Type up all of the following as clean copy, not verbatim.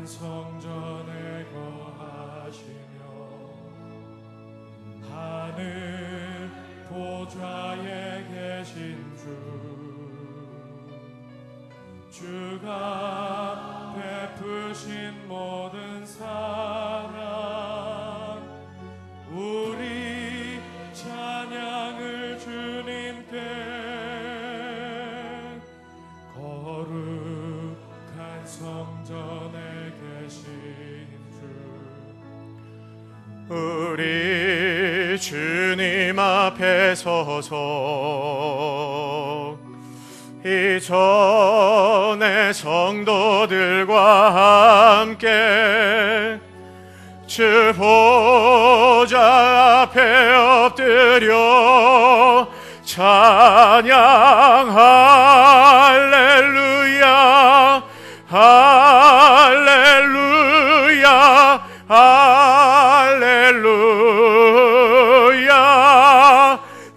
성전에 거하시며 하늘 보좌에 계신 주가 베푸신 모든 사랑 우리 찬양을 주님께 거룩한 성전에 계신 주 우리 주님 앞에 서서 이전에 성도들과 함께 주 보좌 앞에 엎드려 찬양 할렐루야 할렐루야 할렐루야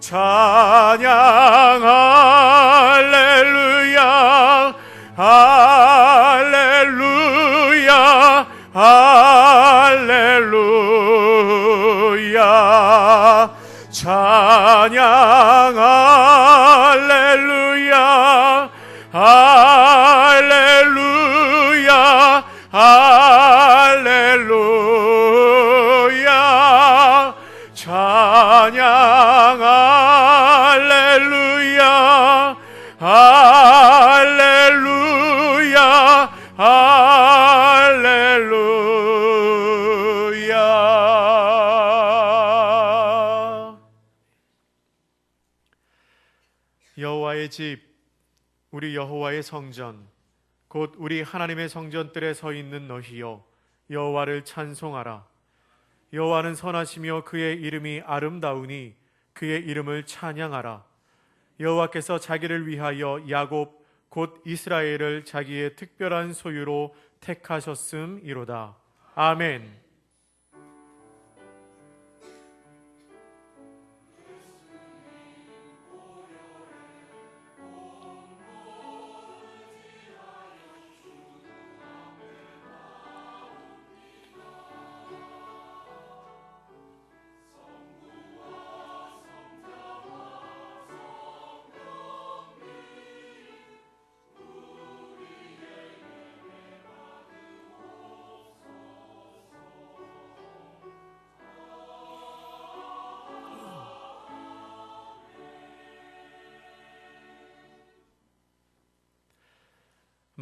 찬양 할렐루야 할렐루야 할렐루야 찬양 할렐루야 할렐루야 할렐루야 찬양 할렐루야 할렐루야 할렐루야. 여호와의 집, 우리 여호와의 성전, 곧 우리 하나님의 성전들에 서 있는 너희여, 여호와를 찬송하라. 여호와는 선하시며 그의 이름이 아름다우니 그의 이름을 찬양하라. 여호와께서 자기를 위하여 야곱 곧 이스라엘을 자기의 특별한 소유로 택하셨음이로다. 아멘.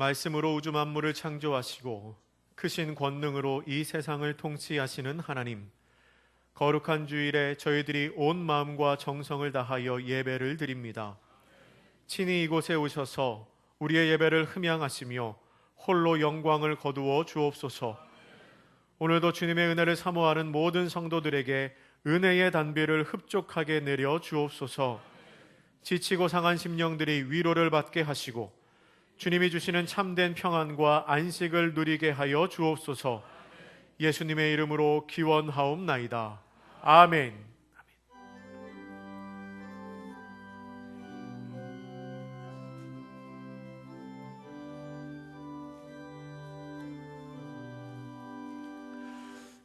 말씀으로 우주 만물을 창조하시고 크신 권능으로 이 세상을 통치하시는 하나님, 거룩한 주일에 저희들이 온 마음과 정성을 다하여 예배를 드립니다. 친히 이곳에 오셔서 우리의 예배를 흠양하시며 홀로 영광을 거두어 주옵소서. 오늘도 주님의 은혜를 사모하는 모든 성도들에게 은혜의 단비를 흡족하게 내려 주옵소서. 지치고 상한 심령들이 위로를 받게 하시고 주님이 주시는 참된 평안과 안식을 누리게 하여 주옵소서. 예수님의 이름으로 기원하옵나이다. 아멘.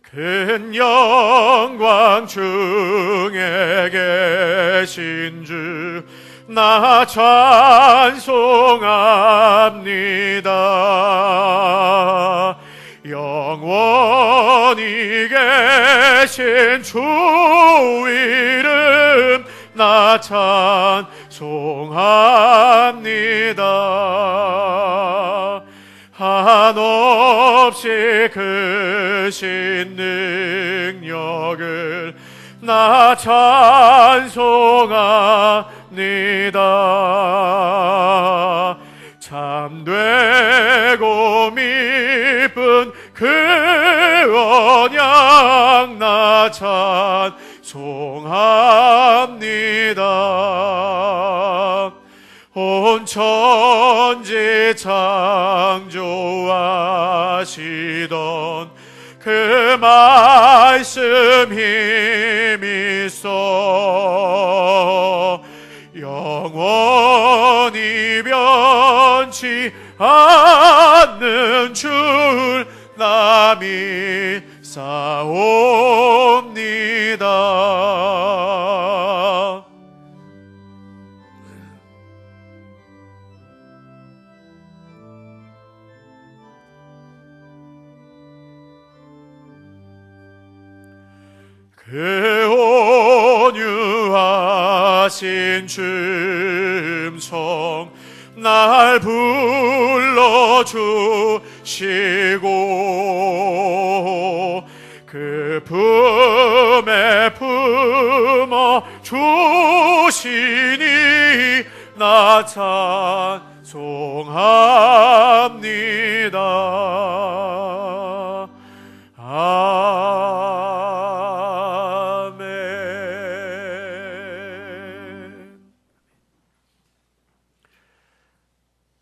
큰 영광 중에 계신 주 나 찬송합니다. 영원히 계신 주 이름 나 찬송합니다. 한없이 크신 능력을 나 찬송합니다. 참되고 미쁜 그 언약 나 찬송합니다. 온 천지 창조하시던 그 말씀 힘 있어 영원히 변치 않는 줄 믿사옵니다. 그 온유하신 춤성 날 불러주시고 그 품에 품어 주시니 나 찬송합니다. 아멘.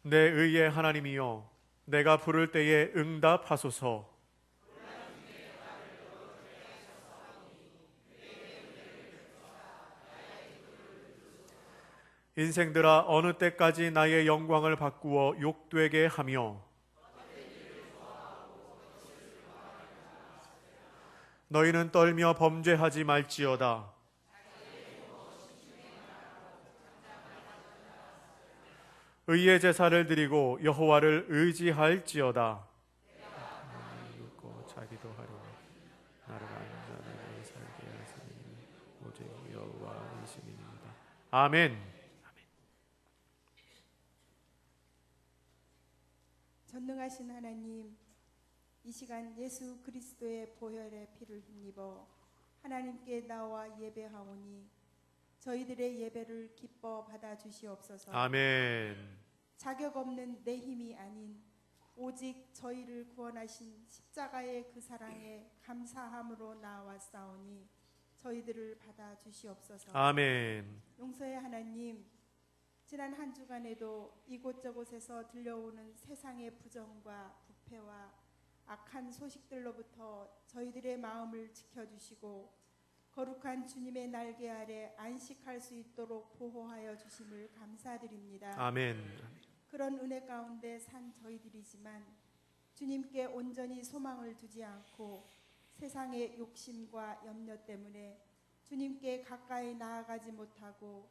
내 의의 하나님이여, 내가 부를 때에 응답하소서. 인생들아, 어느 때까지 나의 영광을 바꾸어 욕되게 하며 너희는 떨며 범죄하지 말지어다. 의의 제사를 드리고 여호와를 의지할지어다. 자기도 하려 나를 안전하게 살게 하시니 오직 여호와 의심입니다. 아멘. 전능하신 하나님, 이 시간 예수 그리스도의 보혈의 피를 힘입어 하나님께 나와 예배하오니 저희들의 예배를 기뻐 받아 주시옵소서. 아멘. 자격 없는 내 힘이 아닌 오직 저희를 구원하신 십자가의 그 사랑에 감사함으로 나아왔사오니 저희들을 받아 주시옵소서. 아멘. 용서의 하나님, 지난 한 주간에도 이곳저곳에서 들려오는 세상의 부정과 부패와 악한 소식들로부터 저희들의 마음을 지켜주시고 거룩한 주님의 날개 아래 안식할 수 있도록 보호하여 주심을 감사드립니다. 아멘. 그런 은혜 가운데 산 저희들이지만 주님께 온전히 소망을 두지 않고 세상의 욕심과 염려 때문에 주님께 가까이 나아가지 못하고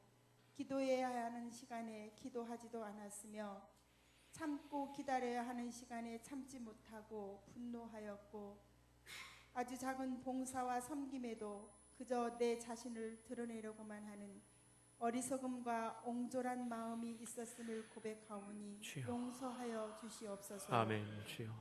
기도해야 하는 시간에 기도하지도 않았으며 참고 기다려야 하는 시간에 참지 못하고 분노하였고 아주 작은 봉사와 섬김에도 그저 내 자신을 드러내려고만 하는 어리석음과 옹졸한 마음이 있었음을 고백하오니 주여. 용서하여 주시옵소서. 아멘. 주여.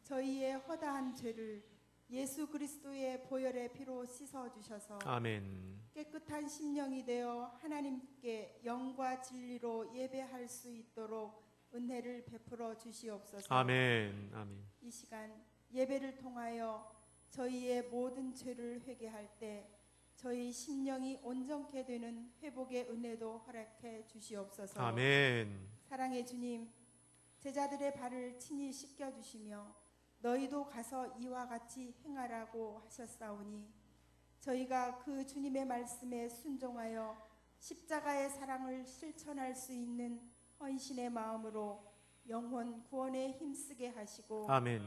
저희의 허다한 죄를 예수 그리스도의 보혈의 피로 씻어 주셔서 아멘. 깨끗한 심령이 되어 하나님께 영과 진리로 예배할 수 있도록 은혜를 베풀어 주시옵소서. 아멘. 아멘. 이 시간 예배를 통하여 저희의 모든 죄를 회개할 때 저희 심령이 온전케 되는 회복의 은혜도 허락해 주시옵소서. 아멘. 사랑의 주님, 제자들의 발을 친히 씻겨 주시며 너희도 가서 이와 같이 행하라고 하셨사오니 저희가 그 주님의 말씀에 순종하여 십자가의 사랑을 실천할 수 있는 헌신의 마음으로 영혼 구원에 힘쓰게 하시고 아멘.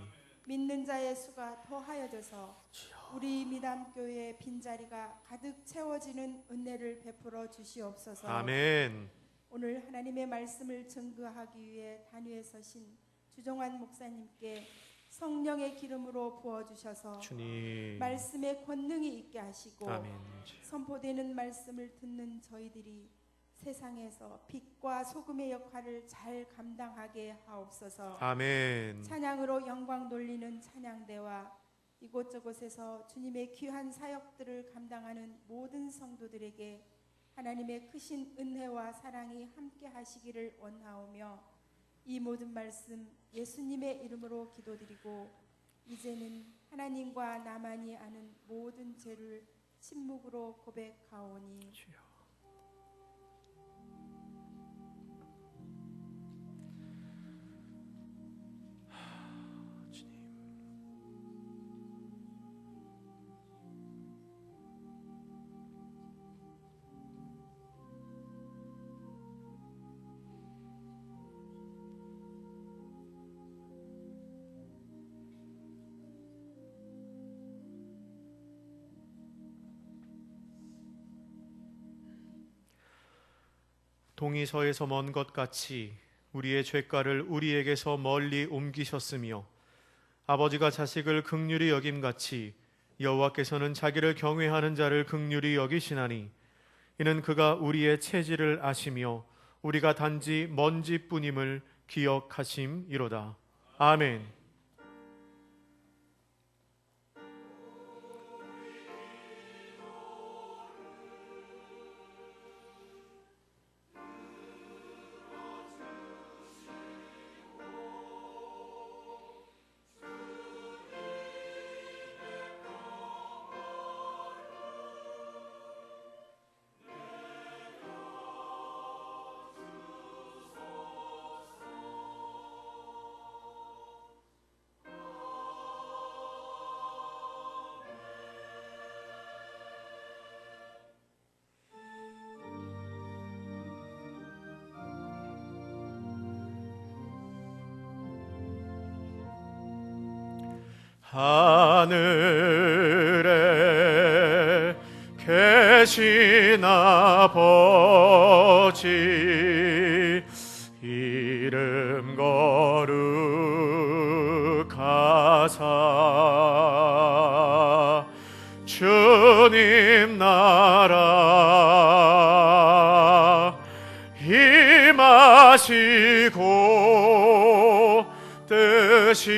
믿는 자의 수가 더하여져서 우리 미담교회의 빈자리가 가득 채워지는 은혜를 베풀어 주시옵소서. 아멘. 오늘 하나님의 말씀을 증거하기 위해 단위에 서신 주종환 목사님께 성령의 기름으로 부어주셔서 주님. 말씀의 권능이 있게 하시고 아멘. 선포되는 말씀을 듣는 저희들이 세상에서 빛과 소금의 역할을 잘 감당하게 하옵소서. 아멘. 찬양으로 영광 돌리는 찬양대와 이곳저곳에서 주님의 귀한 사역들을 감당하는 모든 성도들에게 하나님의 크신 은혜와 사랑이 함께 하시기를 원하오며 이 모든 말씀 예수님의 이름으로 기도드리고 이제는 하나님과 나만이 아는 모든 죄를 침묵으로 고백하오니 주여. 동이서에서 먼 것 같이 우리의 죄가를 우리에게서 멀리 옮기셨으며 아버지가 자식을 긍휼히 여김같이 여호와께서는 자기를 경외하는 자를 긍휼히 여기시나니 이는 그가 우리의 체질을 아시며 우리가 단지 먼지뿐임을 기억하심이로다. 아멘. 하늘에 계신 아버지 이름 거룩하사 주님 나라 임하시고 뜻이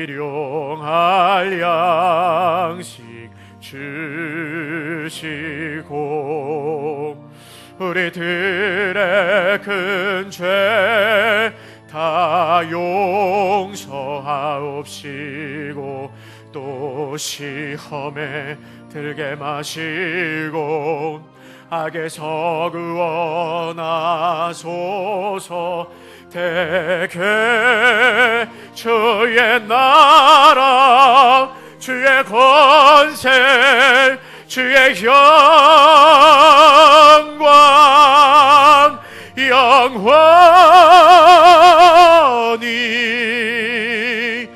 일용할 양식 주시고 우리들의 큰 죄 다 용서하옵시고 또 시험에 들게 마시고 악에서 구원하소서. 대개 주의 나라 주의 권세 주의 영광 영원히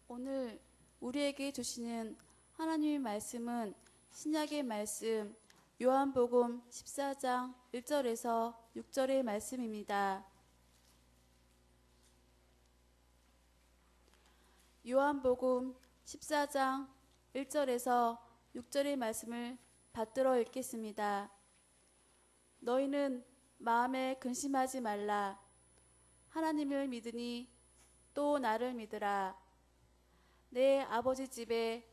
오늘 우리에게 주시는 하나님의 말씀은 신약의 말씀 요한복음 14장 1절에서 6절의 말씀입니다. 요한복음 14장 1절에서 6절의 말씀을 받들어 읽겠습니다. 너희는 마음에 근심하지 말라. 하나님을 믿으니 또 나를 믿으라. 내 아버지 집에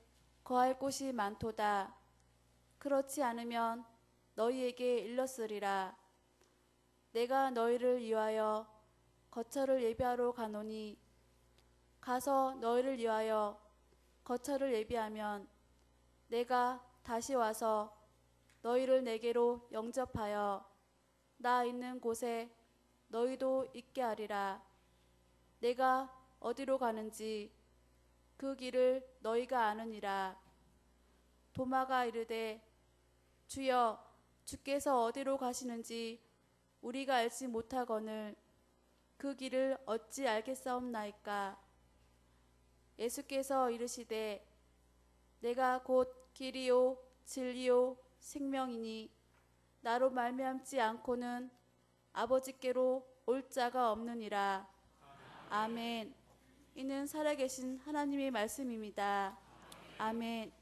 거할 곳이 많도다. 그렇지 않으면 너희에게 일렀으리라. 내가 너희를 위하여 거처를 예비하러 가노니 가서 너희를 위하여 거처를 예비하면 내가 다시 와서 너희를 내게로 영접하여 나 있는 곳에 너희도 있게 하리라. 내가 어디로 가는지 그 길을 너희가 아느니라. 도마가 이르되 주여 주께서 어디로 가시는지 우리가 알지 못하거늘 그 길을 어찌 알겠사옵나이까. 예수께서 이르시되 내가 곧 길이요 진리요 생명이니 나로 말미암지 않고는 아버지께로 올 자가 없느니라. 아멘. 이는 살아계신 하나님의 말씀입니다. 아멘.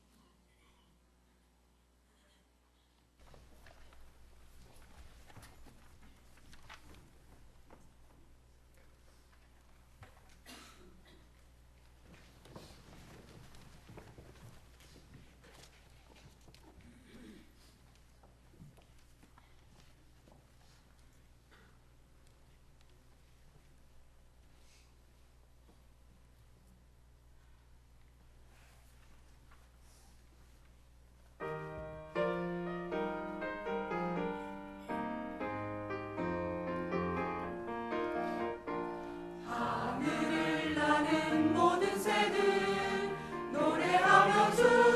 하늘을 나는 모든 새들 노래하며 주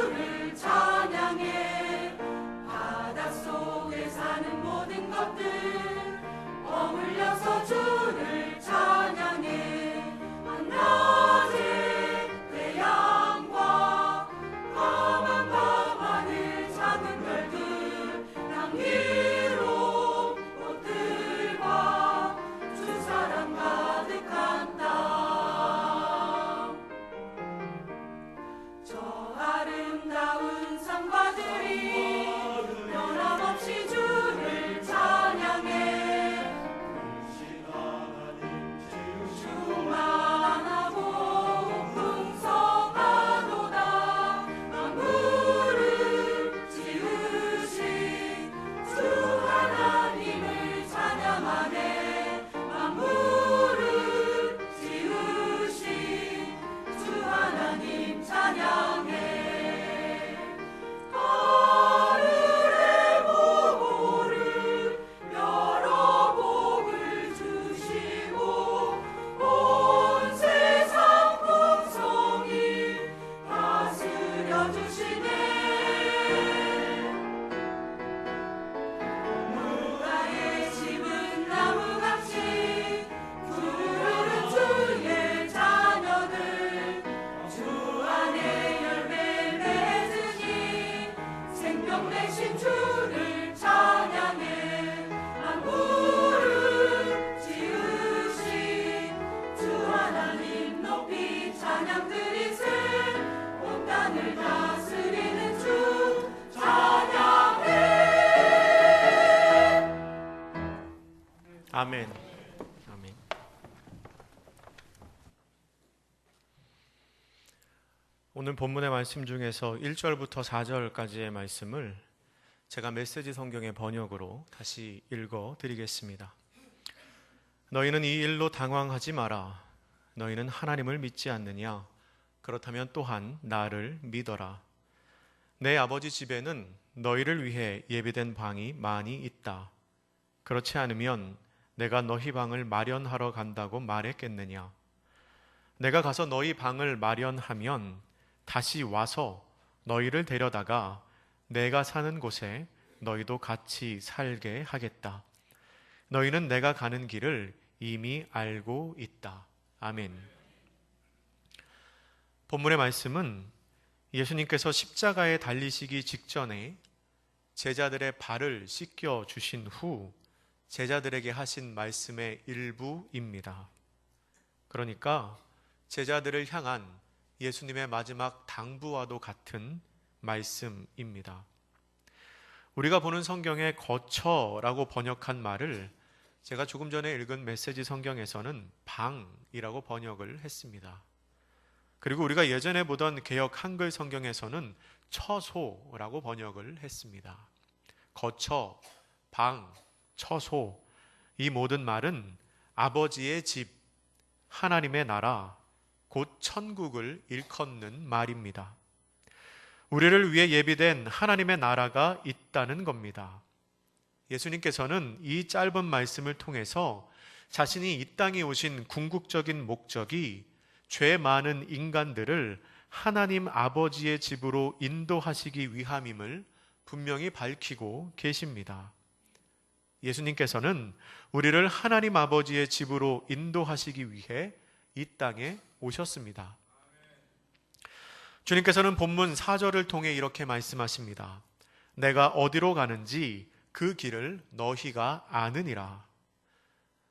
아멘. 아멘. 오늘 본문의 말씀 중에서 1절부터 4절까지의 말씀을 제가 메시지 성경의 번역으로 다시 읽어 드리겠습니다. 너희는 이 일로 당황하지 마라. 너희는 하나님을 믿지 않느냐? 그렇다면 또한 나를 믿어라. 내 아버지 집에는 너희를 위해 예비된 방이 많이 있다. 그렇지 않으면 내가 너희 방을 마련하러 간다고 말했겠느냐? 내가 가서 너희 방을 마련하면 다시 와서 너희를 데려다가 내가 사는 곳에 너희도 같이 살게 하겠다. 너희는 내가 가는 길을 이미 알고 있다. 아멘. 본문의 말씀은 예수님께서 십자가에 달리시기 직전에 제자들의 발을 씻겨 주신 후 제자들에게 하신 말씀의 일부입니다. 그러니까 제자들을 향한 예수님의 마지막 당부와도 같은 말씀입니다. 우리가 보는 성경에 거처라고 번역한 말을 제가 조금 전에 읽은 메시지 성경에서는 방이라고 번역을 했습니다. 그리고 우리가 예전에 보던 개역 한글 성경에서는 처소라고 번역을 했습니다. 거처, 방, 처소, 이 모든 말은 아버지의 집, 하나님의 나라, 곧 천국을 일컫는 말입니다. 우리를 위해 예비된 하나님의 나라가 있다는 겁니다. 예수님께서는 이 짧은 말씀을 통해서 자신이 이 땅에 오신 궁극적인 목적이 죄 많은 인간들을 하나님 아버지의 집으로 인도하시기 위함임을 분명히 밝히고 계십니다. 예수님께서는 우리를 하나님 아버지의 집으로 인도하시기 위해 이 땅에 오셨습니다. 주님께서는 본문 4절을 통해 이렇게 말씀하십니다. 내가 어디로 가는지 그 길을 너희가 아느니라.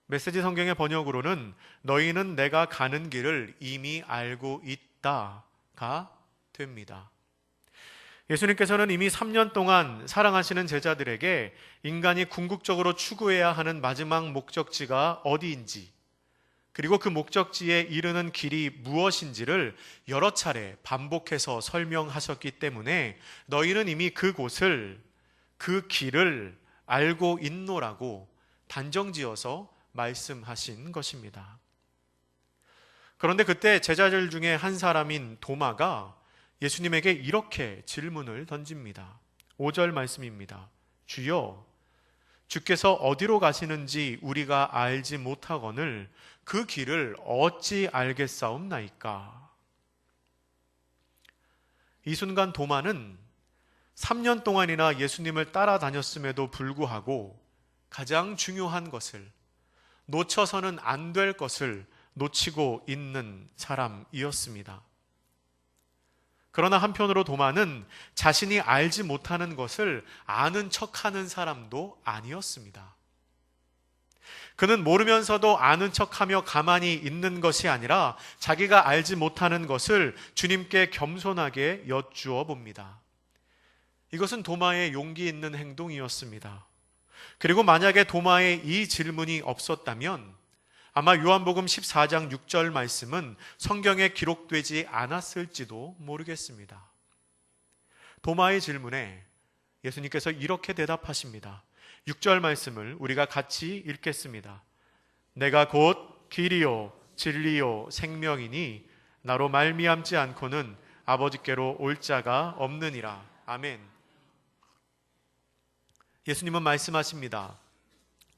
메시지 성경의 번역으로는 너희는 내가 가는 길을 이미 알고 있다가 됩니다. 예수님께서는 이미 3년 동안 사랑하시는 제자들에게 인간이 궁극적으로 추구해야 하는 마지막 목적지가 어디인지, 그리고 그 목적지에 이르는 길이 무엇인지를 여러 차례 반복해서 설명하셨기 때문에 너희는 이미 그곳을, 그 길을 알고 있노라고 단정지어서 말씀하신 것입니다. 그런데 그때 제자들 중에 한 사람인 도마가 예수님에게 이렇게 질문을 던집니다. 5절 말씀입니다. 주여, 주께서 어디로 가시는지 우리가 알지 못하거늘 그 길을 어찌 알겠사옵나이까? 이 순간 도마는 3년 동안이나 예수님을 따라다녔음에도 불구하고 가장 중요한 것을, 놓쳐서는 안 될 것을 놓치고 있는 사람이었습니다. 그러나 한편으로 도마는 자신이 알지 못하는 것을 아는 척하는 사람도 아니었습니다. 그는 모르면서도 아는 척하며 가만히 있는 것이 아니라 자기가 알지 못하는 것을 주님께 겸손하게 여쭈어 봅니다. 이것은 도마의 용기 있는 행동이었습니다. 그리고 만약에 도마의 이 질문이 없었다면 아마 요한복음 14장 6절 말씀은 성경에 기록되지 않았을지도 모르겠습니다. 도마의 질문에 예수님께서 이렇게 대답하십니다. 6절 말씀을 우리가 같이 읽겠습니다. 내가 곧 길이요 진리요 생명이니 나로 말미암지 않고는 아버지께로 올 자가 없느니라. 아멘. 예수님은 말씀하십니다.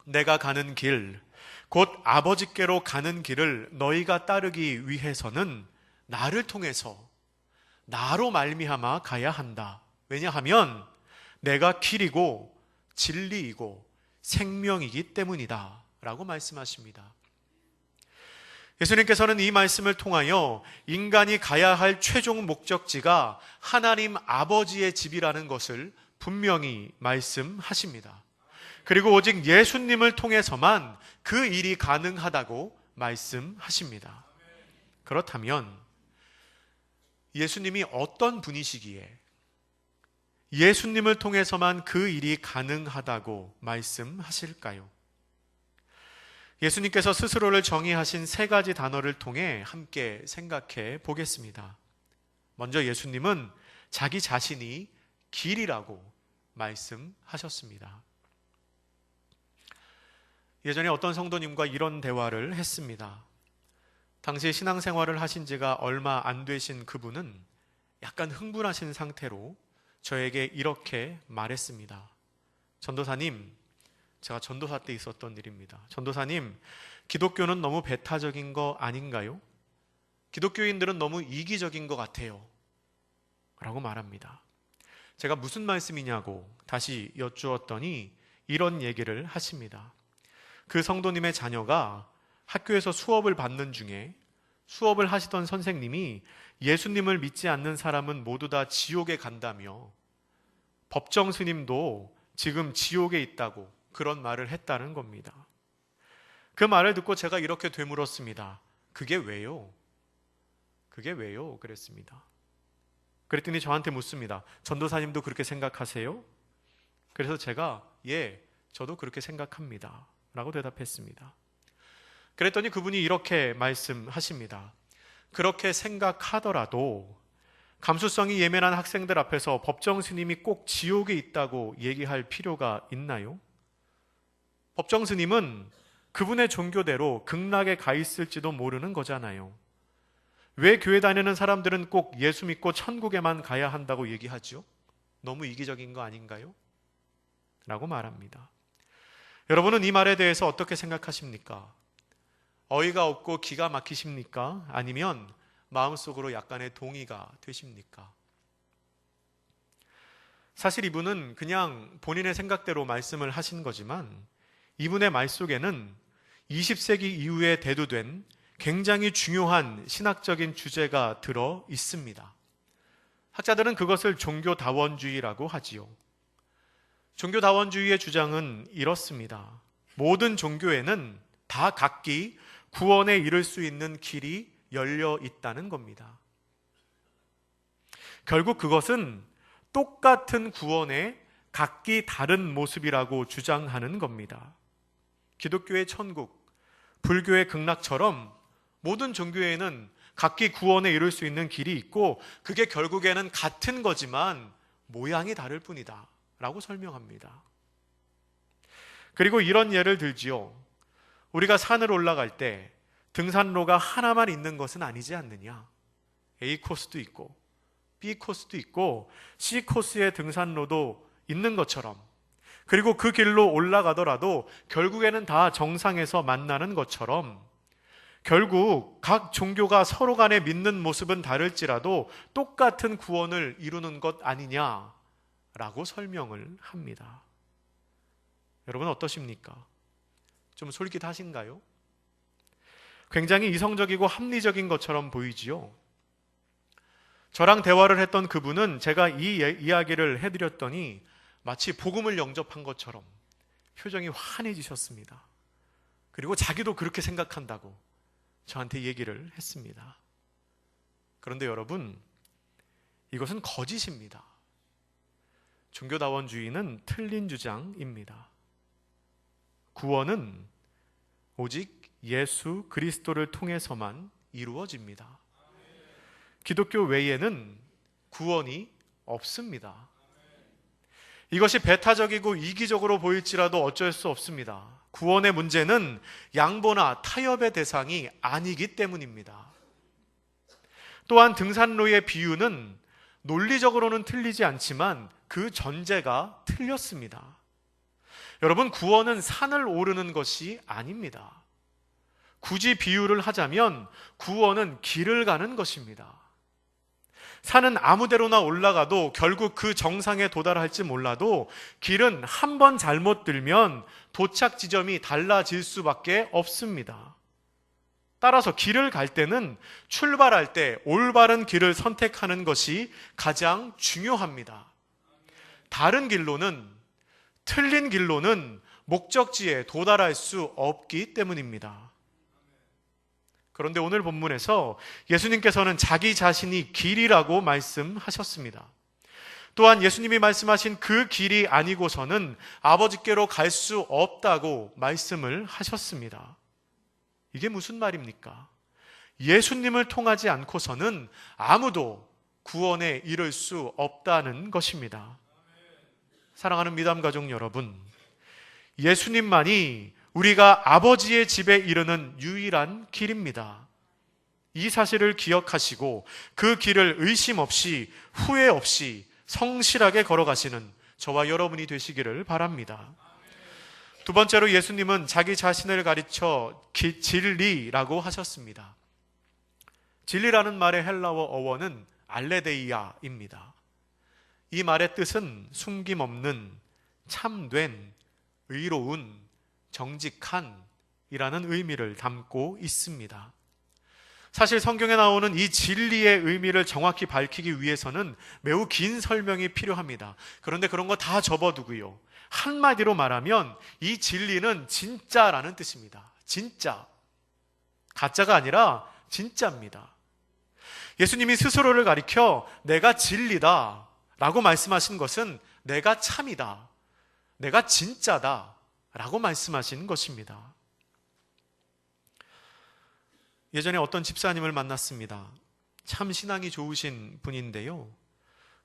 내가 가는 길, 곧 아버지께로 가는 길을 너희가 따르기 위해서는 나를 통해서, 나로 말미암아 가야 한다. 왜냐하면 내가 길이고 진리이고 생명이기 때문이다 라고 말씀하십니다. 예수님께서는 이 말씀을 통하여 인간이 가야 할 최종 목적지가 하나님 아버지의 집이라는 것을 분명히 말씀하십니다. 그리고 오직 예수님을 통해서만 그 일이 가능하다고 말씀하십니다. 그렇다면 예수님이 어떤 분이시기에 예수님을 통해서만 그 일이 가능하다고 말씀하실까요? 예수님께서 스스로를 정의하신 세 가지 단어를 통해 함께 생각해 보겠습니다. 먼저 예수님은 자기 자신이 길이라고 말씀하셨습니다. 예전에 어떤 성도님과 이런 대화를 했습니다. 당시 신앙생활을 하신 지가 얼마 안 되신 그분은 약간 흥분하신 상태로 저에게 이렇게 말했습니다. 전도사님, 제가 전도사 때 있었던 일입니다. 전도사님, 기독교는 너무 배타적인 거 아닌가요? 기독교인들은 너무 이기적인 것 같아요. 라고 말합니다. 제가 무슨 말씀이냐고 다시 여쭈었더니 이런 얘기를 하십니다. 그 성도님의 자녀가 학교에서 수업을 받는 중에 수업을 하시던 선생님이 예수님을 믿지 않는 사람은 모두 다 지옥에 간다며 법정 스님도 지금 지옥에 있다고 그런 말을 했다는 겁니다. 그 말을 듣고 제가 이렇게 되물었습니다. 그게 왜요? 그게 왜요? 그랬습니다. 그랬더니 저한테 묻습니다. 전도사님도 그렇게 생각하세요? 그래서 제가 예, 저도 그렇게 생각합니다. 라고 대답했습니다. 그랬더니 그분이 이렇게 말씀하십니다. 그렇게 생각하더라도 감수성이 예민한 학생들 앞에서 법정 스님이 꼭 지옥에 있다고 얘기할 필요가 있나요? 법정 스님은 그분의 종교대로 극락에 가 있을지도 모르는 거잖아요. 왜 교회 다니는 사람들은 꼭 예수 믿고 천국에만 가야 한다고 얘기하죠? 너무 이기적인 거 아닌가요? 라고 말합니다. 여러분은 이 말에 대해서 어떻게 생각하십니까? 어이가 없고 기가 막히십니까? 아니면 마음속으로 약간의 동의가 되십니까? 사실 이분은 그냥 본인의 생각대로 말씀을 하신 거지만 이분의 말 속에는 20세기 이후에 대두된 굉장히 중요한 신학적인 주제가 들어 있습니다. 학자들은 그것을 종교다원주의라고 하지요. 종교다원주의의 주장은 이렇습니다. 모든 종교에는 다 각기 구원에 이를 수 있는 길이 열려 있다는 겁니다. 결국 그것은 똑같은 구원의 각기 다른 모습이라고 주장하는 겁니다. 기독교의 천국, 불교의 극락처럼 모든 종교에는 각기 구원에 이룰 수 있는 길이 있고 그게 결국에는 같은 거지만 모양이 다를 뿐이다 라고 설명합니다. 그리고 이런 예를 들지요. 우리가 산을 올라갈 때 등산로가 하나만 있는 것은 아니지 않느냐. A 코스도 있고 B 코스도 있고 C 코스의 등산로도 있는 것처럼, 그리고 그 길로 올라가더라도 결국에는 다 정상에서 만나는 것처럼 결국 각 종교가 서로 간에 믿는 모습은 다를지라도 똑같은 구원을 이루는 것 아니냐라고 설명을 합니다. 여러분 어떠십니까? 좀 솔깃하신가요? 굉장히 이성적이고 합리적인 것처럼 보이지요. 저랑 대화를 했던 그분은 제가 이 이야기를 해드렸더니 마치 복음을 영접한 것처럼 표정이 환해지셨습니다. 그리고 자기도 그렇게 생각한다고 저한테 얘기를 했습니다. 그런데 여러분, 이것은 거짓입니다. 종교다원주의는 틀린 주장입니다. 구원은 오직 예수 그리스도를 통해서만 이루어집니다. 기독교 외에는 구원이 없습니다. 이것이 배타적이고 이기적으로 보일지라도 어쩔 수 없습니다. 구원의 문제는 양보나 타협의 대상이 아니기 때문입니다. 또한 등산로의 비유는 논리적으로는 틀리지 않지만 그 전제가 틀렸습니다. 여러분, 구원은 산을 오르는 것이 아닙니다. 굳이 비유를 하자면 구원은 길을 가는 것입니다. 산은 아무 데로나 올라가도 결국 그 정상에 도달할지 몰라도 길은 한 번 잘못 들면 도착 지점이 달라질 수밖에 없습니다. 따라서 길을 갈 때는 출발할 때 올바른 길을 선택하는 것이 가장 중요합니다. 다른 길로는, 틀린 길로는 목적지에 도달할 수 없기 때문입니다. 그런데 오늘 본문에서 예수님께서는 자기 자신이 길이라고 말씀하셨습니다. 또한 예수님이 말씀하신 그 길이 아니고서는 아버지께로 갈 수 없다고 말씀을 하셨습니다. 이게 무슨 말입니까? 예수님을 통하지 않고서는 아무도 구원에 이를 수 없다는 것입니다. 사랑하는 미담 가족 여러분, 예수님만이 우리가 아버지의 집에 이르는 유일한 길입니다. 이 사실을 기억하시고 그 길을 의심 없이 후회 없이 성실하게 걸어가시는 저와 여러분이 되시기를 바랍니다. 두 번째로 예수님은 자기 자신을 가르쳐 진리라고 하셨습니다. 진리라는 말의 헬라어 어원은 알레데이아입니다. 이 말의 뜻은 숨김없는, 참된, 의로운, 정직한 이라는 의미를 담고 있습니다. 사실 성경에 나오는 이 진리의 의미를 정확히 밝히기 위해서는 매우 긴 설명이 필요합니다. 그런데 그런 거 다 접어두고요, 한마디로 말하면 이 진리는 진짜라는 뜻입니다. 진짜. 가짜가 아니라 진짜입니다. 예수님이 스스로를 가리켜 내가 진리다 라고 말씀하신 것은 내가 참이다, 내가 진짜다 라고 말씀하신 것입니다. 예전에 어떤 집사님을 만났습니다. 참 신앙이 좋으신 분인데요.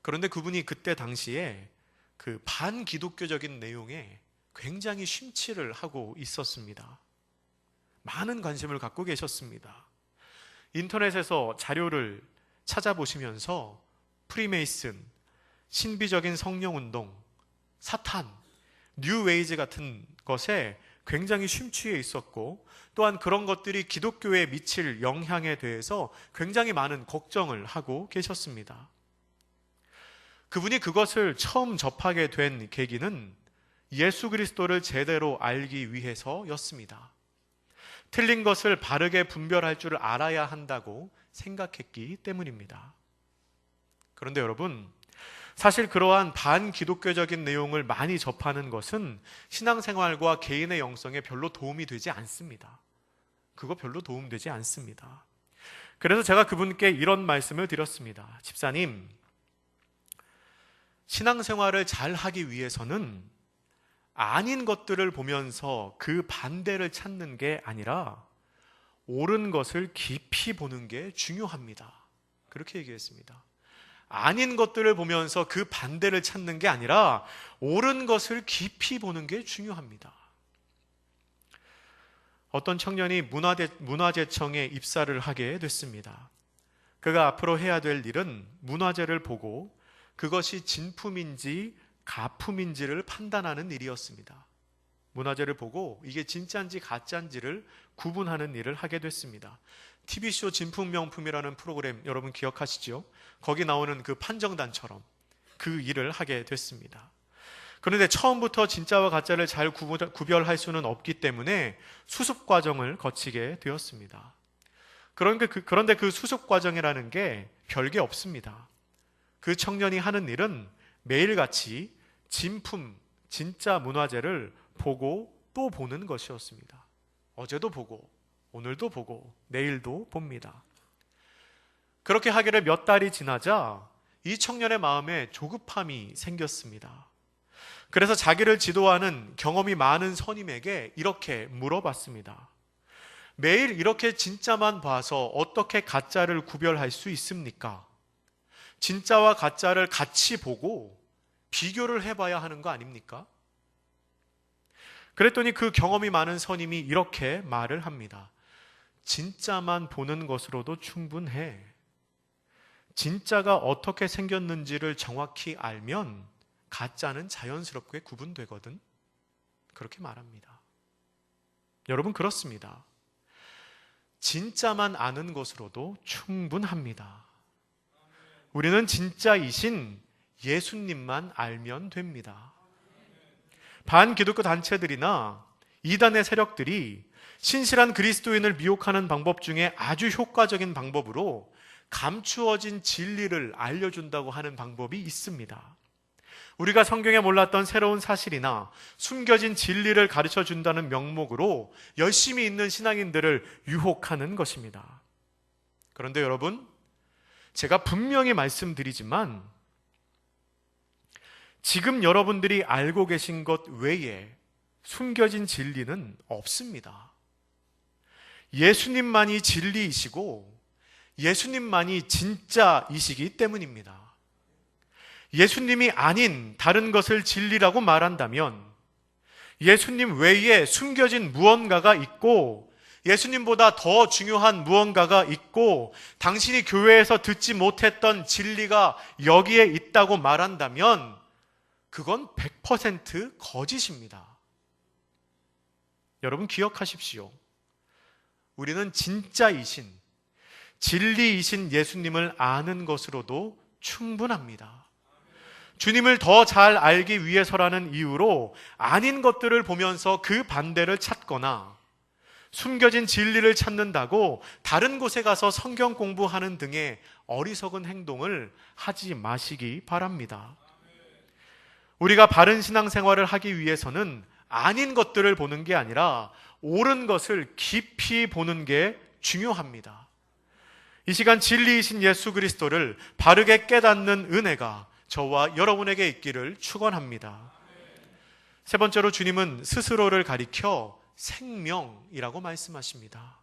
그런데 그분이 그때 당시에 그 반기독교적인 내용에 굉장히 심취를 하고 있었습니다. 많은 관심을 갖고 계셨습니다. 인터넷에서 자료를 찾아보시면서 프리메이슨, 신비적인 성령운동, 사탄, 뉴웨이즈 같은 것에 굉장히 심취해 있었고, 또한 그런 것들이 기독교에 미칠 영향에 대해서 굉장히 많은 걱정을 하고 계셨습니다. 그분이 그것을 처음 접하게 된 계기는 예수 그리스도를 제대로 알기 위해서였습니다. 틀린 것을 바르게 분별할 줄 알아야 한다고 생각했기 때문입니다. 그런데 여러분, 사실 그러한 반기독교적인 내용을 많이 접하는 것은 신앙생활과 개인의 영성에 별로 도움이 되지 않습니다. 그거 별로 도움되지 않습니다. 그래서 제가 그분께 이런 말씀을 드렸습니다. 집사님, 신앙생활을 잘 하기 위해서는 아닌 것들을 보면서 그 반대를 찾는 게 아니라 옳은 것을 깊이 보는 게 중요합니다. 그렇게 얘기했습니다. 아닌 것들을 보면서 그 반대를 찾는 게 아니라 옳은 것을 깊이 보는 게 중요합니다. 어떤 청년이 문화재청에 입사를 하게 됐습니다. 그가 앞으로 해야 될 일은 문화재를 보고 그것이 진품인지 가품인지를 판단하는 일이었습니다. 문화재를 보고 이게 진짜인지 가짜인지를 구분하는 일을 하게 됐습니다. TV쇼 진품명품이라는 프로그램 여러분 기억하시죠? 거기 나오는 그 판정단처럼 그 일을 하게 됐습니다. 그런데 처음부터 진짜와 가짜를 잘 구별할 수는 없기 때문에 수습 과정을 거치게 되었습니다. 그런데 그 수습 과정이라는 게 별게 없습니다. 그 청년이 하는 일은 매일같이 진품, 진짜 문화재를 보고 또 보는 것이었습니다. 어제도 보고, 오늘도 보고, 내일도 봅니다. 그렇게 하기를 몇 달이 지나자 이 청년의 마음에 조급함이 생겼습니다. 그래서 자기를 지도하는 경험이 많은 선임에게 이렇게 물어봤습니다. 매일 이렇게 진짜만 봐서 어떻게 가짜를 구별할 수 있습니까? 진짜와 가짜를 같이 보고 비교를 해봐야 하는 거 아닙니까? 그랬더니 그 경험이 많은 선임이 이렇게 말을 합니다. 진짜만 보는 것으로도 충분해. 진짜가 어떻게 생겼는지를 정확히 알면 가짜는 자연스럽게 구분되거든. 그렇게 말합니다. 여러분, 그렇습니다. 진짜만 아는 것으로도 충분합니다. 우리는 진짜이신 예수님만 알면 됩니다. 반기독교 단체들이나 이단의 세력들이 신실한 그리스도인을 미혹하는 방법 중에 아주 효과적인 방법으로 감추어진 진리를 알려준다고 하는 방법이 있습니다. 우리가 성경에 몰랐던 새로운 사실이나 숨겨진 진리를 가르쳐준다는 명목으로 열심히 있는 신앙인들을 유혹하는 것입니다. 그런데 여러분, 제가 분명히 말씀드리지만 지금 여러분들이 알고 계신 것 외에 숨겨진 진리는 없습니다. 예수님만이 진리이시고 예수님만이 진짜이시기 때문입니다. 예수님이 아닌 다른 것을 진리라고 말한다면 예수님 외에 숨겨진 무언가가 있고 예수님보다 더 중요한 무언가가 있고 당신이 교회에서 듣지 못했던 진리가 여기에 있다고 말한다면 그건 100% 거짓입니다. 여러분 기억하십시오. 우리는 진짜이신, 진리이신 예수님을 아는 것으로도 충분합니다. 주님을 더 잘 알기 위해서라는 이유로 아닌 것들을 보면서 그 반대를 찾거나 숨겨진 진리를 찾는다고 다른 곳에 가서 성경 공부하는 등의 어리석은 행동을 하지 마시기 바랍니다. 우리가 바른 신앙생활을 하기 위해서는 아닌 것들을 보는 게 아니라 옳은 것을 깊이 보는 게 중요합니다. 이 시간 진리이신 예수 그리스도를 바르게 깨닫는 은혜가 저와 여러분에게 있기를 축원합니다. 세 번째로 주님은 스스로를 가리켜 생명이라고 말씀하십니다.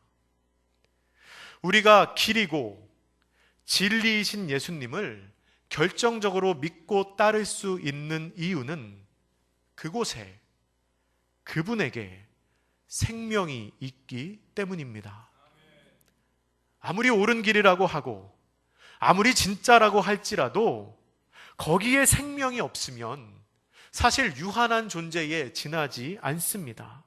우리가 길이고 진리이신 예수님을 결정적으로 믿고 따를 수 있는 이유는 그곳에 그분에게 생명이 있기 때문입니다. 아무리 옳은 길이라고 하고 아무리 진짜라고 할지라도 거기에 생명이 없으면 사실 유한한 존재에 지나지 않습니다.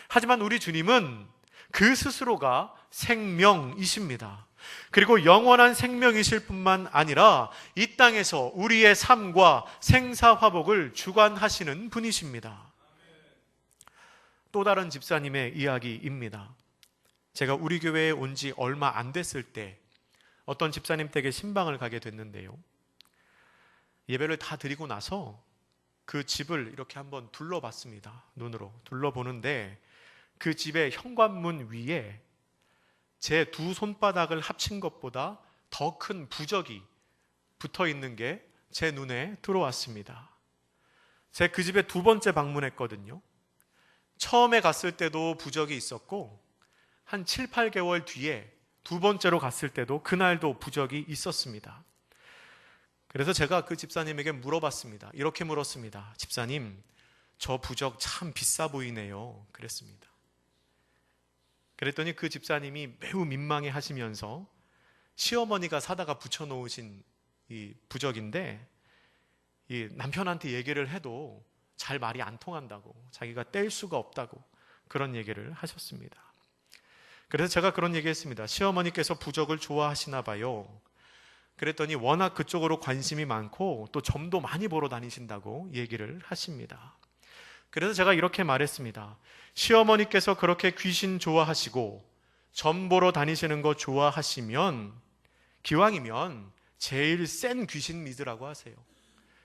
하지만 우리 주님은 그 스스로가 생명이십니다. 그리고 영원한 생명이실 뿐만 아니라 이 땅에서 우리의 삶과 생사화복을 주관하시는 분이십니다. 또 다른 집사님의 이야기입니다. 제가 우리 교회에 온 지 얼마 안 됐을 때 어떤 집사님 댁에 신방을 가게 됐는데요. 예배를 다 드리고 나서 그 집을 이렇게 한번 둘러봤습니다. 눈으로 둘러보는데 그 집의 현관문 위에 제 두 손바닥을 합친 것보다 더 큰 부적이 붙어 있는 게 제 눈에 들어왔습니다. 제 그 집에 두 번째 방문했거든요. 처음에 갔을 때도 부적이 있었고 한 7, 8개월 뒤에 두 번째로 갔을 때도 그날도 부적이 있었습니다. 그래서 제가 그 집사님에게 물어봤습니다. 이렇게 물었습니다. 집사님, 저 부적 참 비싸 보이네요. 그랬습니다. 그랬더니 그 집사님이 매우 민망해 하시면서 시어머니가 사다가 붙여놓으신 이 부적인데 이 남편한테 얘기를 해도 잘 말이 안 통한다고, 자기가 뗄 수가 없다고 그런 얘기를 하셨습니다. 그래서 제가 그런 얘기했습니다. 시어머니께서 부적을 좋아하시나 봐요. 그랬더니 워낙 그쪽으로 관심이 많고 또 점도 많이 보러 다니신다고 얘기를 하십니다. 그래서 제가 이렇게 말했습니다. 시어머니께서 그렇게 귀신 좋아하시고 점 보러 다니시는 거 좋아하시면 기왕이면 제일 센 귀신 믿으라고 하세요.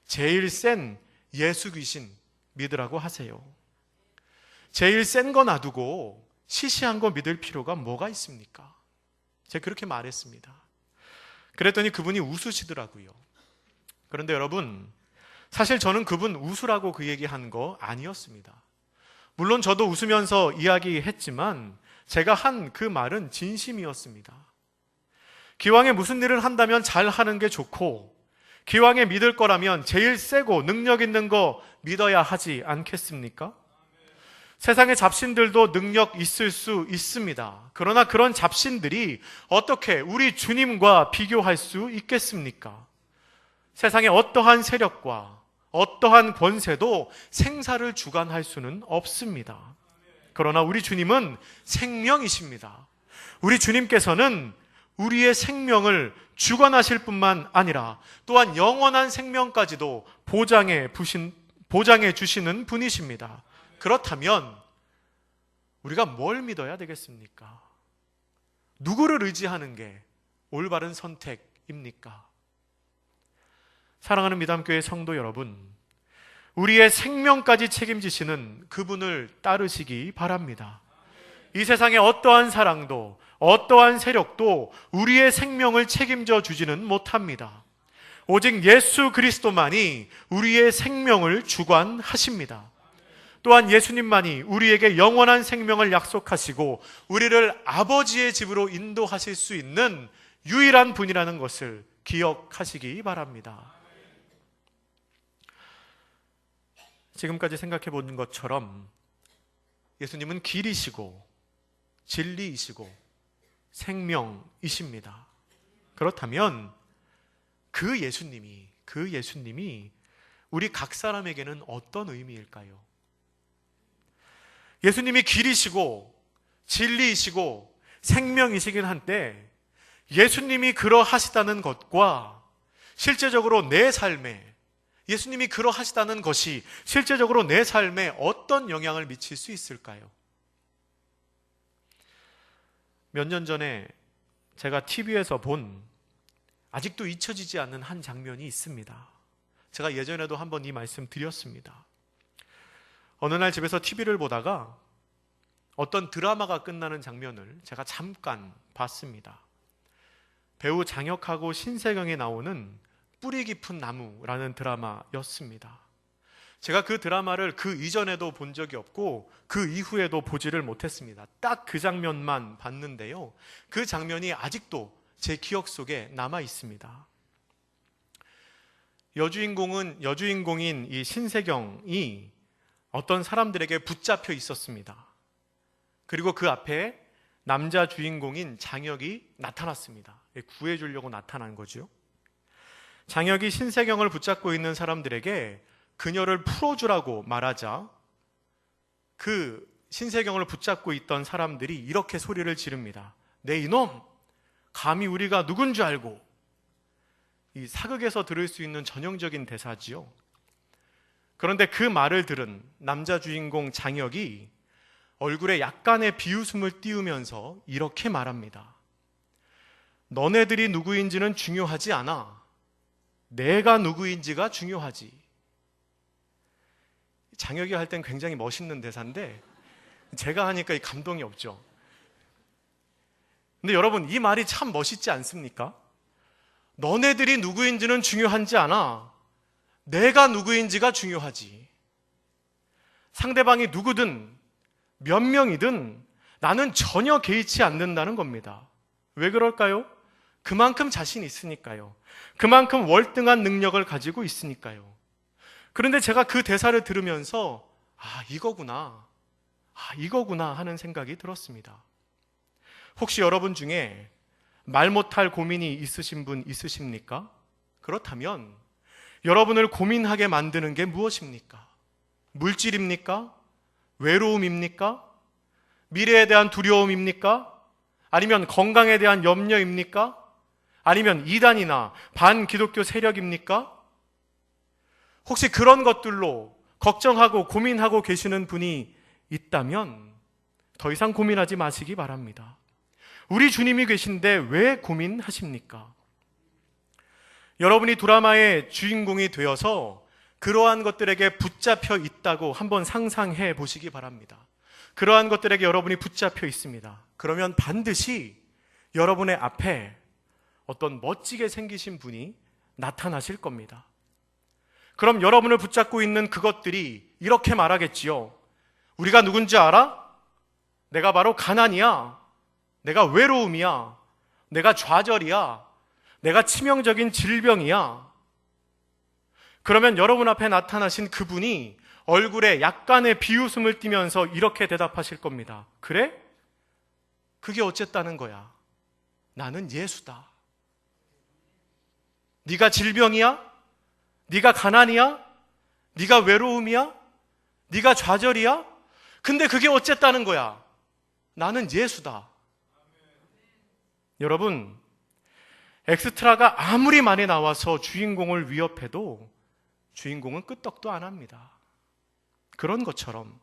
제일 센 예수 귀신 믿으라고 하세요. 제일 센 거 놔두고 시시한 거 믿을 필요가 뭐가 있습니까? 제가 그렇게 말했습니다. 그랬더니 그분이 웃으시더라고요. 그런데 여러분, 사실 저는 그분 웃으라고 그 얘기한 거 아니었습니다. 물론 저도 웃으면서 이야기했지만 제가 한 그 말은 진심이었습니다. 기왕에 무슨 일을 한다면 잘 하는 게 좋고 기왕에 믿을 거라면 제일 세고 능력 있는 거 믿어야 하지 않겠습니까? 세상의 잡신들도 능력 있을 수 있습니다. 그러나 그런 잡신들이 어떻게 우리 주님과 비교할 수 있겠습니까? 세상의 어떠한 세력과 어떠한 권세도 생사를 주관할 수는 없습니다. 그러나 우리 주님은 생명이십니다. 우리 주님께서는 우리의 생명을 주관하실 뿐만 아니라 또한 영원한 생명까지도 보장해 주시는 분이십니다. 그렇다면 우리가 뭘 믿어야 되겠습니까? 누구를 의지하는 게 올바른 선택입니까? 사랑하는 미담교회 성도 여러분, 우리의 생명까지 책임지시는 그분을 따르시기 바랍니다. 이 세상의 어떠한 사랑도 어떠한 세력도 우리의 생명을 책임져 주지는 못합니다. 오직 예수 그리스도만이 우리의 생명을 주관하십니다. 또한 예수님만이 우리에게 영원한 생명을 약속하시고 우리를 아버지의 집으로 인도하실 수 있는 유일한 분이라는 것을 기억하시기 바랍니다. 지금까지 생각해 본 것처럼 예수님은 길이시고 진리이시고 생명이십니다. 그렇다면 그 예수님이 우리 각 사람에게는 어떤 의미일까요? 예수님이 길이시고 진리이시고 생명이시긴 한데 예수님이 그러하시다는 것과 실제적으로 내 삶에 예수님이 그러하시다는 것이 실제적으로 내 삶에 어떤 영향을 미칠 수 있을까요? 몇 년 전에 제가 TV에서 본 아직도 잊혀지지 않는 한 장면이 있습니다. 제가 예전에도 한번 이 말씀 드렸습니다. 어느 날 집에서 TV를 보다가 어떤 드라마가 끝나는 장면을 제가 잠깐 봤습니다. 배우 장혁하고 신세경이 나오는 뿌리 깊은 나무라는 드라마였습니다. 제가 그 드라마를 그 이전에도 본 적이 없고 그 이후에도 보지를 못했습니다. 딱 그 장면만 봤는데요. 그 장면이 아직도 제 기억 속에 남아 있습니다. 여주인공인 이 신세경이 어떤 사람들에게 붙잡혀 있었습니다. 그리고 그 앞에 남자 주인공인 장혁이 나타났습니다. 구해주려고 나타난 거죠. 장혁이 신세경을 붙잡고 있는 사람들에게 그녀를 풀어주라고 말하자 그 신세경을 붙잡고 있던 사람들이 이렇게 소리를 지릅니다. 네 이놈! 감히 우리가 누군 줄 알고. 이 사극에서 들을 수 있는 전형적인 대사지요. 그런데 그 말을 들은 남자 주인공 장혁이 얼굴에 약간의 비웃음을 띄우면서 이렇게 말합니다. 너네들이 누구인지는 중요하지 않아. 내가 누구인지가 중요하지. 장혁이 할 땐 굉장히 멋있는 대사인데 제가 하니까 이 감동이 없죠. 근데 여러분, 이 말이 참 멋있지 않습니까? 너네들이 누구인지는 중요하지 않아. 내가 누구인지가 중요하지. 상대방이 누구든 몇 명이든 나는 전혀 개의치 않는다는 겁니다. 왜 그럴까요? 그만큼 자신이 있으니까요. 그만큼 월등한 능력을 가지고 있으니까요. 그런데 제가 그 대사를 들으면서 이거구나 하는 생각이 들었습니다. 혹시 여러분 중에 말 못할 고민이 있으신 분 있으십니까? 그렇다면 여러분을 고민하게 만드는 게 무엇입니까? 물질입니까? 외로움입니까? 미래에 대한 두려움입니까? 아니면 건강에 대한 염려입니까? 아니면 이단이나 반기독교 세력입니까? 혹시 그런 것들로 걱정하고 고민하고 계시는 분이 있다면 더 이상 고민하지 마시기 바랍니다. 우리 주님이 계신데 왜 고민하십니까? 여러분이 드라마의 주인공이 되어서 그러한 것들에게 붙잡혀 있다고 한번 상상해 보시기 바랍니다. 그러한 것들에게 여러분이 붙잡혀 있습니다. 그러면 반드시 여러분의 앞에 어떤 멋지게 생기신 분이 나타나실 겁니다. 그럼 여러분을 붙잡고 있는 그것들이 이렇게 말하겠지요. 우리가 누군지 알아? 내가 바로 가난이야. 내가 외로움이야. 내가 좌절이야. 내가 치명적인 질병이야. 그러면 여러분 앞에 나타나신 그분이 얼굴에 약간의 비웃음을 띠면서 이렇게 대답하실 겁니다. 그래? 그게 어쨌다는 거야? 나는 예수다. 네가 질병이야? 네가 가난이야? 네가 외로움이야? 네가 좌절이야? 근데 그게 어쨌다는 거야? 나는 예수다. 여러분, 엑스트라가 아무리 많이 나와서 주인공을 위협해도 주인공은 끄떡도 안 합니다. 그런 것처럼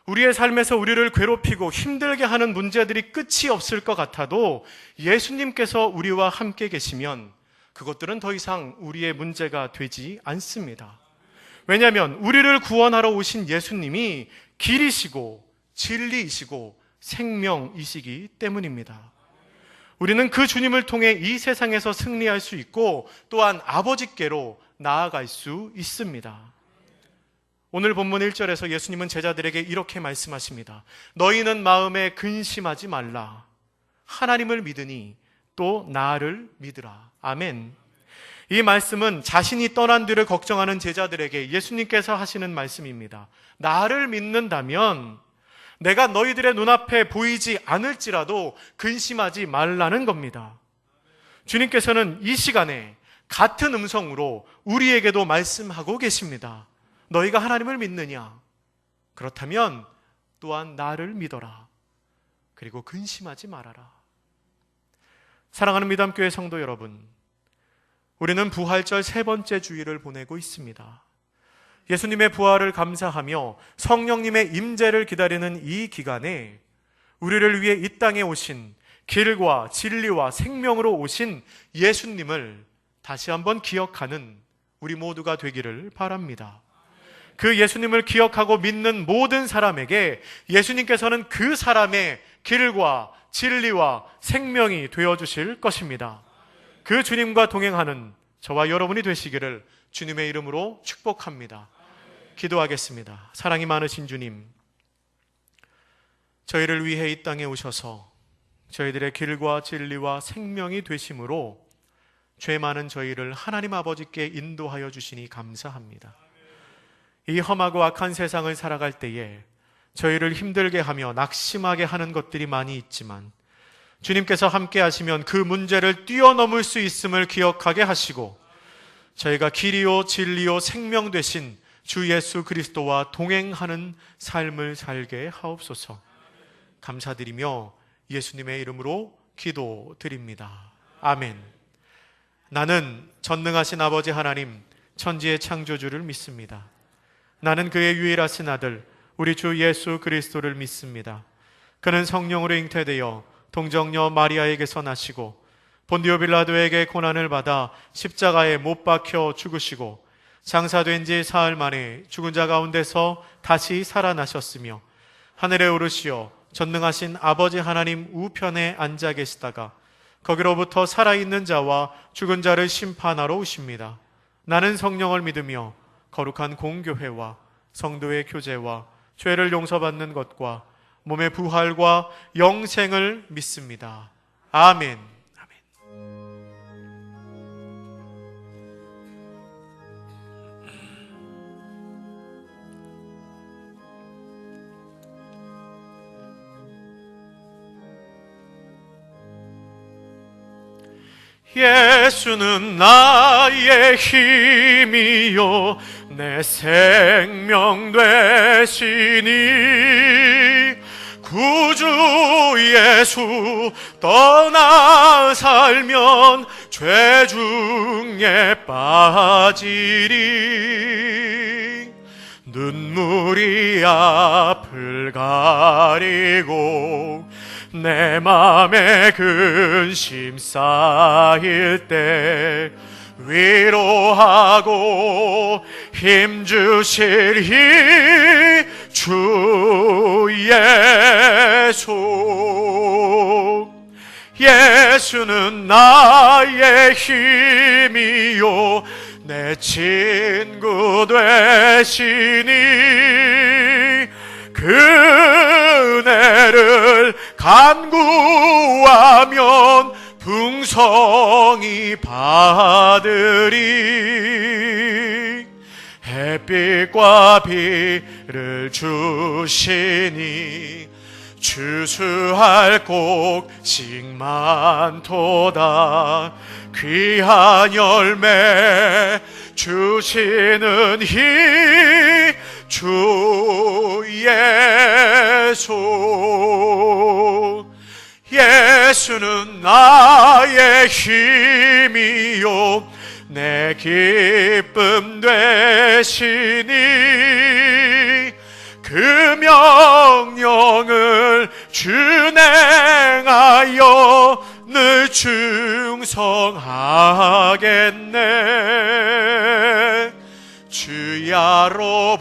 우리의 삶에서 우리를 괴롭히고 힘들게 하는 문제들이 끝이 없을 것 같아도 예수님께서 우리와 함께 계시면 그것들은 더 이상 우리의 문제가 되지 않습니다. 왜냐하면 우리를 구원하러 오신 예수님이 길이시고 진리이시고 생명이시기 때문입니다. 우리는 그 주님을 통해 이 세상에서 승리할 수 있고 또한 아버지께로 나아갈 수 있습니다. 오늘 본문 1절에서 예수님은 제자들에게 이렇게 말씀하십니다. 너희는 마음에 근심하지 말라. 하나님을 믿으니 또 나를 믿으라. 아멘. 이 말씀은 자신이 떠난 뒤를 걱정하는 제자들에게 예수님께서 하시는 말씀입니다. 나를 믿는다면 내가 너희들의 눈앞에 보이지 않을지라도 근심하지 말라는 겁니다. 주님께서는 이 시간에 같은 음성으로 우리에게도 말씀하고 계십니다. 너희가 하나님을 믿느냐? 그렇다면 또한 나를 믿어라. 그리고 근심하지 말아라. 사랑하는 미담교회 성도 여러분, 우리는 부활절 세 번째 주일을 보내고 있습니다. 예수님의 부활을 감사하며 성령님의 임재를 기다리는 이 기간에 우리를 위해 이 땅에 오신 길과 진리와 생명으로 오신 예수님을 다시 한번 기억하는 우리 모두가 되기를 바랍니다. 그 예수님을 기억하고 믿는 모든 사람에게 예수님께서는 그 사람의 길과 진리와 생명이 되어주실 것입니다. 그 주님과 동행하는 저와 여러분이 되시기를 주님의 이름으로 축복합니다. 기도하겠습니다. 사랑이 많으신 주님, 저희를 위해 이 땅에 오셔서 저희들의 길과 진리와 생명이 되심으로 죄 많은 저희를 하나님 아버지께 인도하여 주시니 감사합니다. 이 험하고 악한 세상을 살아갈 때에 저희를 힘들게 하며 낙심하게 하는 것들이 많이 있지만 주님께서 함께 하시면 그 문제를 뛰어넘을 수 있음을 기억하게 하시고 저희가 길이요 진리요 생명 되신 주 예수 그리스도와 동행하는 삶을 살게 하옵소서. 감사드리며 예수님의 이름으로 기도드립니다. 아멘. 나는 전능하신 아버지 하나님 천지의 창조주를 믿습니다. 나는 그의 유일하신 아들 우리 주 예수 그리스도를 믿습니다. 그는 성령으로 잉태되어 동정녀 마리아에게서 나시고 본디오 빌라도에게 고난을 받아 십자가에 못 박혀 죽으시고 장사된 지 사흘 만에 죽은 자 가운데서 다시 살아나셨으며 하늘에 오르시어 전능하신 아버지 하나님 우편에 앉아 계시다가 거기로부터 살아있는 자와 죽은 자를 심판하러 오십니다. 나는 성령을 믿으며 거룩한 공교회와 성도의 교제와 죄를 용서받는 것과 몸의 부활과 영생을 믿습니다. 아멘. 예수는 나의 힘이요 내 생명 되시니 구주 예수 떠나 살면 죄 중에 빠지리 눈물이 앞을 가리고 내 맘에 근심 쌓일 때 위로하고 힘주실 이 주 예수 예수는 나의 힘이요 내 친구 되시니 그 은혜를 간구하면 풍성히 받으리 햇빛과 비를 주시니 추수할 곡식 많도다 귀한 열매 주시는 이 주 예수 예수는 나의 힘이요 내 기쁨 되시니 그 명령을 준행하여 늘 충성하겠네 주야로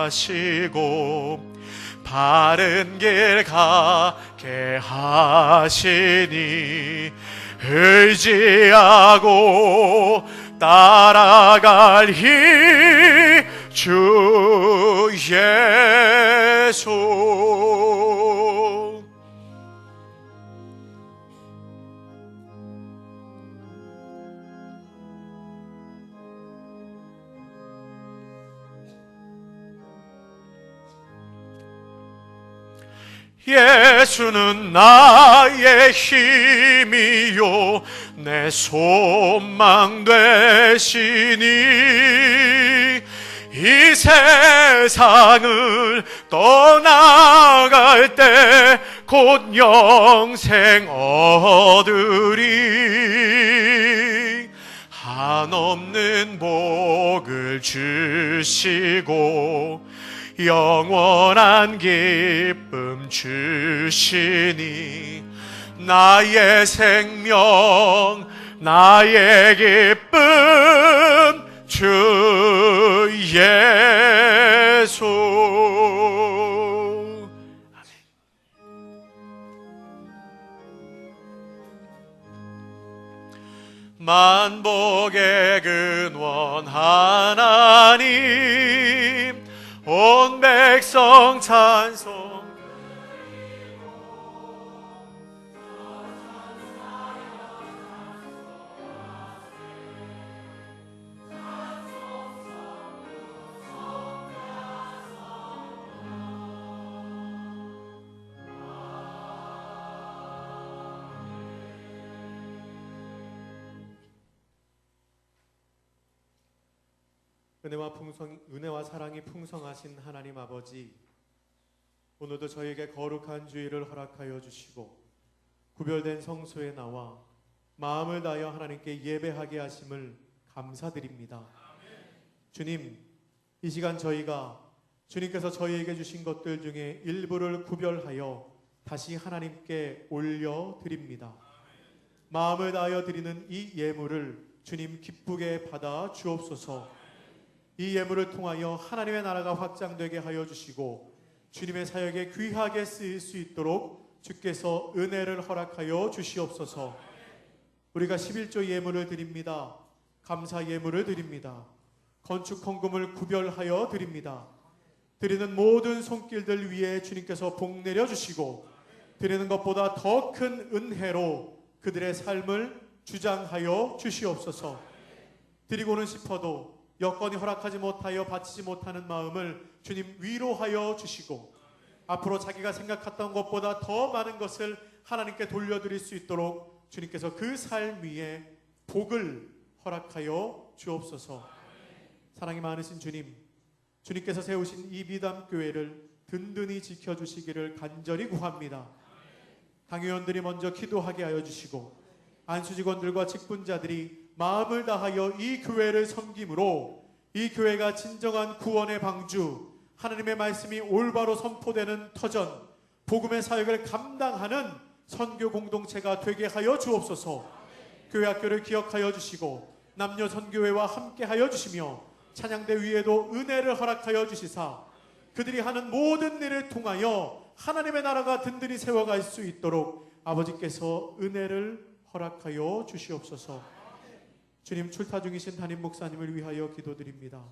보호하시고 바른 길 가게 하시니 의지하고 따라갈 힘 주 예수. 예수는 나의 힘이요 내 소망 되시니 이 세상을 떠나갈 때 곧 영생 얻으리. 한없는 복을 주시고 영원한 기쁨 주시니 나의 생명 나의 기쁨 주 예수. 만복의 근원 하나님 온 백성 찬송. 은혜와 사랑이 풍성하신 하나님 아버지, 오늘도 저에게 거룩한 주일을 허락하여 주시고 구별된 성소에 나와 마음을 다하여 하나님께 예배하게 하심을 감사드립니다. 주님, 이 시간 저희가 주님께서 저희에게 주신 것들 중에 일부를 구별하여 다시 하나님께 올려드립니다. 마음을 다하여 드리는 이 예물을 주님 기쁘게 받아 주옵소서. 이 예물을 통하여 하나님의 나라가 확장되게 하여 주시고 주님의 사역에 귀하게 쓰일 수 있도록 주께서 은혜를 허락하여 주시옵소서. 우리가 11조 예물을 드립니다. 감사 예물을 드립니다. 건축 헌금을 구별하여 드립니다. 드리는 모든 손길들 위에 주님께서 복 내려 주시고 드리는 것보다 더 큰 은혜로 그들의 삶을 주장하여 주시옵소서. 드리고는 싶어도 여건이 허락하지 못하여 바치지 못하는 마음을 주님 위로하여 주시고 앞으로 자기가 생각했던 것보다 더 많은 것을 하나님께 돌려드릴 수 있도록 주님께서 그 삶 위에 복을 허락하여 주옵소서. 사랑이 많으신 주님, 주님께서 세우신 이 미담교회를 든든히 지켜주시기를 간절히 구합니다. 당회원들이 먼저 기도하게 하여 주시고 안수직원들과 직분자들이 마음을 다하여 이 교회를 섬김으로 이 교회가 진정한 구원의 방주, 하나님의 말씀이 올바로 선포되는 터전, 복음의 사역을 감당하는 선교 공동체가 되게 하여 주옵소서. 교회 학교를 기억하여 주시고 남녀 선교회와 함께 하여 주시며 찬양대 위에도 은혜를 허락하여 주시사 그들이 하는 모든 일을 통하여 하나님의 나라가 든든히 세워갈 수 있도록 아버지께서 은혜를 허락하여 주시옵소서. 주님, 출타 중이신 담임 목사님을 위하여 기도드립니다.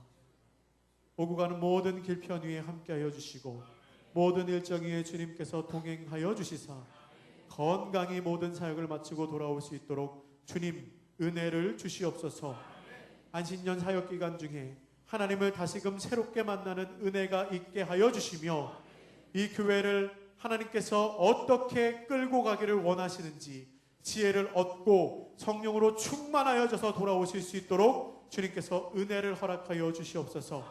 오고 가는 모든 길편 위에 함께하여 주시고 모든 일정 위에 주님께서 동행하여 주시사 건강히 모든 사역을 마치고 돌아올 수 있도록 주님 은혜를 주시옵소서. 안신년 사역기간 중에 하나님을 다시금 새롭게 만나는 은혜가 있게 하여 주시며 이 교회를 하나님께서 어떻게 끌고 가기를 원하시는지 지혜를 얻고 성령으로 충만하여져서 돌아오실 수 있도록 주님께서 은혜를 허락하여 주시옵소서.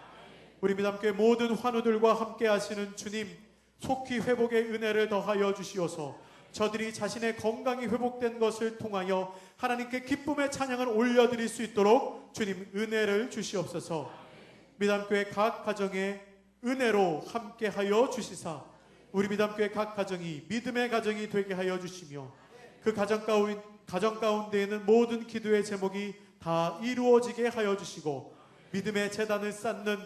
우리 미담교회 모든 환우들과 함께 하시는 주님, 속히 회복의 은혜를 더하여 주시어서 저들이 자신의 건강이 회복된 것을 통하여 하나님께 기쁨의 찬양을 올려드릴 수 있도록 주님 은혜를 주시옵소서. 미담교회 각 가정에 은혜로 함께하여 주시사 우리 미담교회 각 가정이 믿음의 가정이 되게 하여 주시며 그 가정 가운데 있는 모든 기도의 제목이 다 이루어지게 하여 주시고 믿음의 재단을 쌓는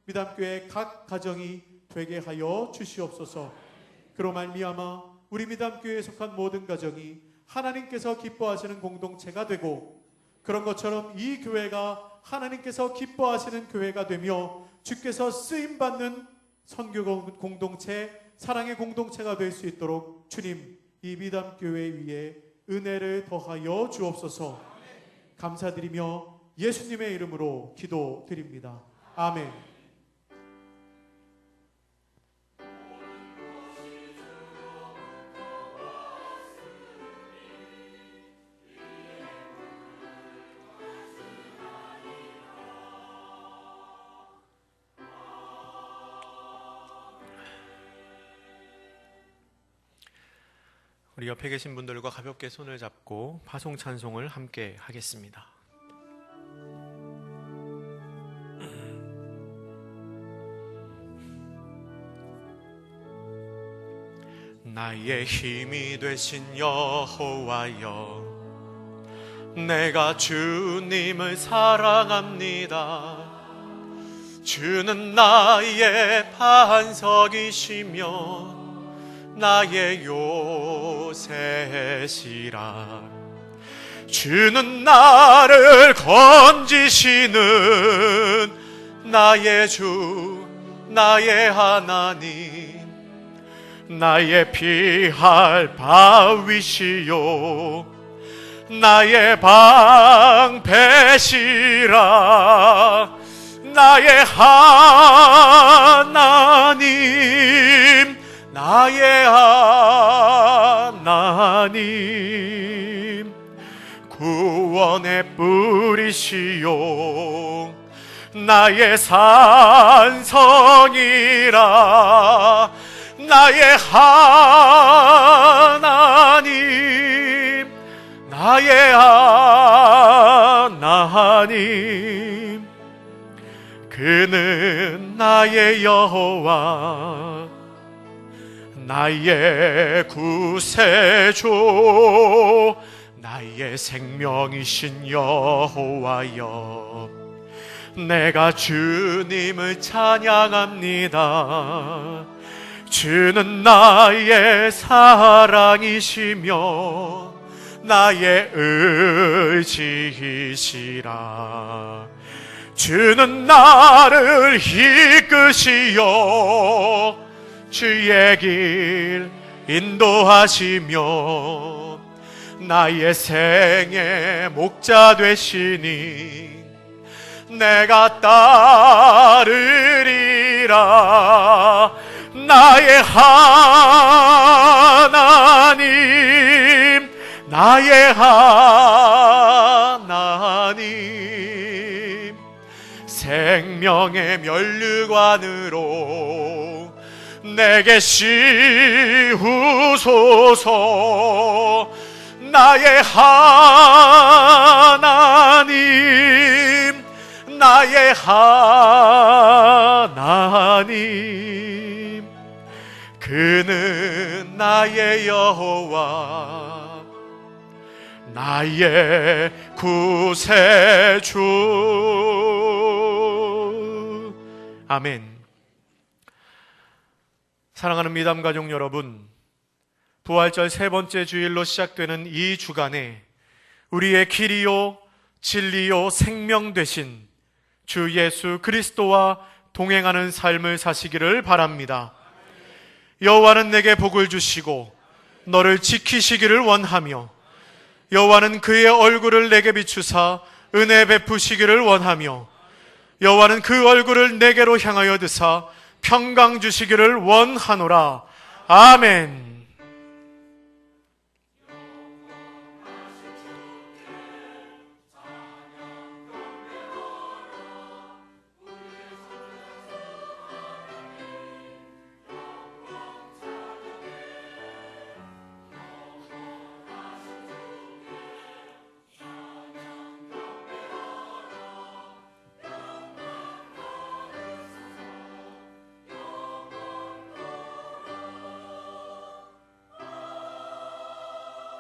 미담교회 각 가정이 되게 하여 주시옵소서. 그로 말미암아 우리 미담교회에 속한 모든 가정이 하나님께서 기뻐하시는 공동체가 되고 그런 것처럼 이 교회가 하나님께서 기뻐하시는 교회가 되며 주께서 쓰임받는 선교 공동체, 사랑의 공동체가 될 수 있도록 주님, 이 미담교회 위에 은혜를 더하여 주옵소서. 감사드리며 예수님의 이름으로 기도드립니다. 아멘. 우리 옆에 계신 분들과 가볍게 손을 잡고 파송 찬송을 함께 하겠습니다. 나의 힘이 되신 여호와여, 내가 주님을 사랑합니다. 주는 나의 반석이시며 나의 요새시라. 주는 나를 건지시는 나의 주, 나의 하나님, 나의 피할 바위시요 나의 방패시라. 나의 하나님, 나의 하나님, 구원의 뿌리시요 나의 산성이라. 나의 하나님, 나의 하나님, 그는 나의 여호와, 나의 구세주, 나의 생명이신 여호와여, 내가 주님을 찬양합니다. 주는 나의 사랑이시며 나의 의지이시라. 주는 나를 이끄시어 주의 길 인도하시며 나의 생의 목자 되시니 내가 따르리라. 나의 하나님, 나의 하나님, 생명의 면류관으로 내게 씌우소서. 나의 하나님, 나의 하나님, 그는 나의 여호와, 나의 구세주. 아멘. 사랑하는 미담 가족 여러분, 부활절 세 번째 주일로 시작되는 이 주간에 우리의 길이요 진리요 생명 되신 주 예수 그리스도와 동행하는 삶을 사시기를 바랍니다. 여호와는 내게 복을 주시고 너를 지키시기를 원하며, 여호와는 그의 얼굴을 내게 비추사 은혜 베푸시기를 원하며, 여호와는 그 얼굴을 내게로 향하여 드사 평강 주시기를 원하노라. 아멘.